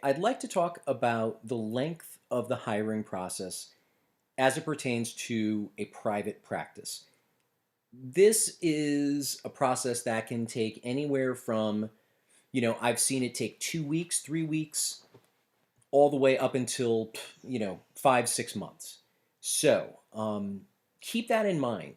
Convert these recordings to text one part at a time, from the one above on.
I'd like to talk about the length of the hiring process as it pertains to a private practice. This is a process that can take anywhere from, I've seen it take 2 weeks, 3 weeks, all the way up until, 5, 6 months. So keep that in mind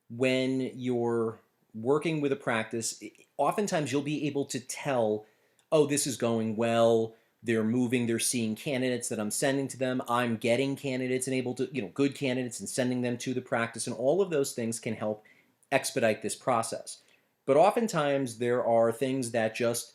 when you're working with a practice. Oftentimes you'll be able to tell, oh, this is going well. They're moving, they're seeing candidates that I'm sending to them. I'm getting candidates and able to, good candidates and sending them to the practice. And all of those things can help expedite this process. But oftentimes there are things that just,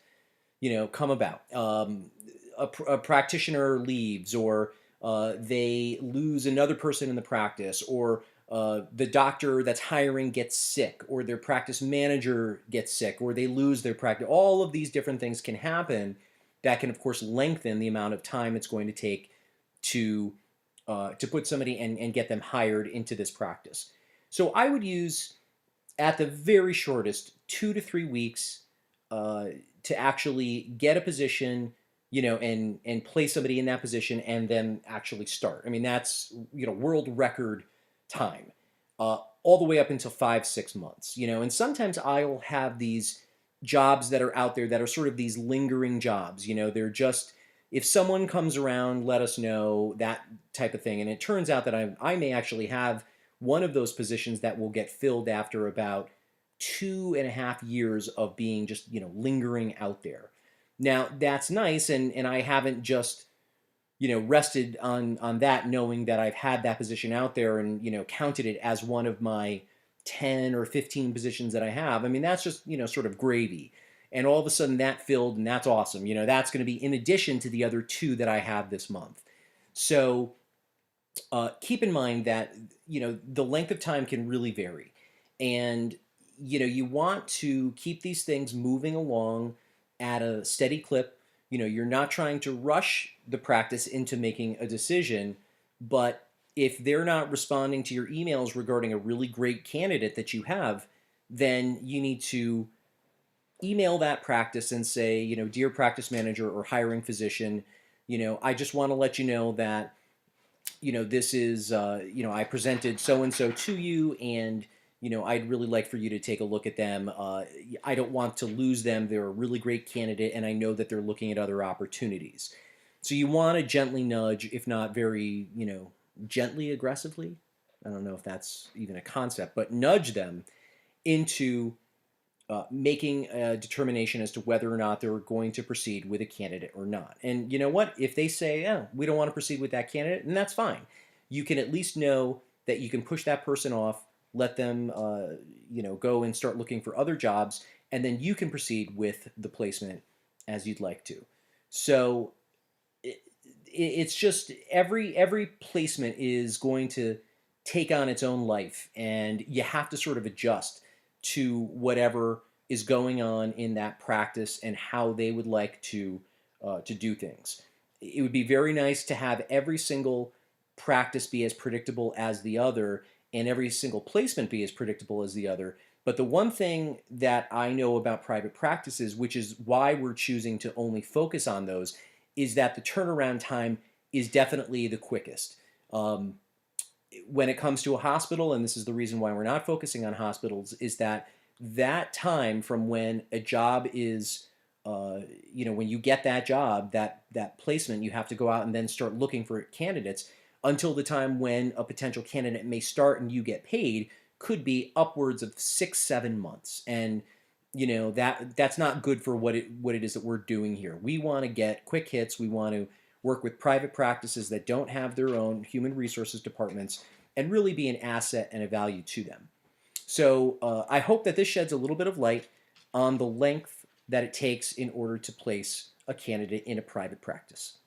come about. A practitioner leaves, or they lose another person in the practice, or the doctor that's hiring gets sick, or their practice manager gets sick, or they lose their practice. All of these different things can happen that can, of course, lengthen the amount of time it's going to take to put somebody and get them hired into this practice. So I would use, at the very shortest, 2 to 3 weeks uh, to actually get a position, and place somebody in that position and then actually start. I mean, that's, world record time, all the way up until 5, 6 months, and sometimes I'll have these jobs that are out there that are sort of these lingering jobs, they're just, if someone comes around, let us know, that type of thing. And it turns out that I may actually have one of those positions that will get filled after about 2.5 years of being just, lingering out there. Now that's nice, and I haven't just, rested on that, knowing that I've had that position out there and, counted it as one of my 10 or 15 positions that I have. I mean, that's just, sort of gravy. And all of a sudden that filled, and that's awesome. That's going to be in addition to the other two that I have this month. So keep in mind that, the length of time can really vary. And, you want to keep these things moving along at a steady clip. You're not trying to rush the practice into making a decision, but if they're not responding to your emails regarding a really great candidate that you have, then you need to email that practice and say, dear practice manager or hiring physician, I just want to let you know that, this is, I presented so and so to you, and, I'd really like for you to take a look at them. I don't want to lose them. They're a really great candidate, and I know that they're looking at other opportunities. So you want to gently nudge, if not very, gently aggressively. I don't know if that's even a concept, but nudge them into making a determination as to whether or not they're going to proceed with a candidate or not. And you know what? If they say, "Yeah, we don't want to proceed with that candidate," then that's fine. You can at least know that you can push that person off, let them, go and start looking for other jobs, and then you can proceed with the placement as you'd like to. So it's just every placement is going to take on its own life, and you have to sort of adjust to whatever is going on in that practice and how they would like to do things. It would be very nice to have every single practice be as predictable as the other, and every single placement be as predictable as the other. But the one thing that I know about private practices, which is why we're choosing to only focus on those, is that the turnaround time is definitely the quickest. Um, when it comes to a hospital, and this is the reason why we're not focusing on hospitals, is that that time from when a job is, when you get that job, that placement, you have to go out and then start looking for candidates, until the time when a potential candidate may start and you get paid, could be upwards of 6, 7 months. And that's not good for what it is that we're doing here. We want to get quick hits. We want to work with private practices that don't have their own human resources departments, and really be an asset and a value to them. So I hope that this sheds a little bit of light on the length that it takes in order to place a candidate in a private practice.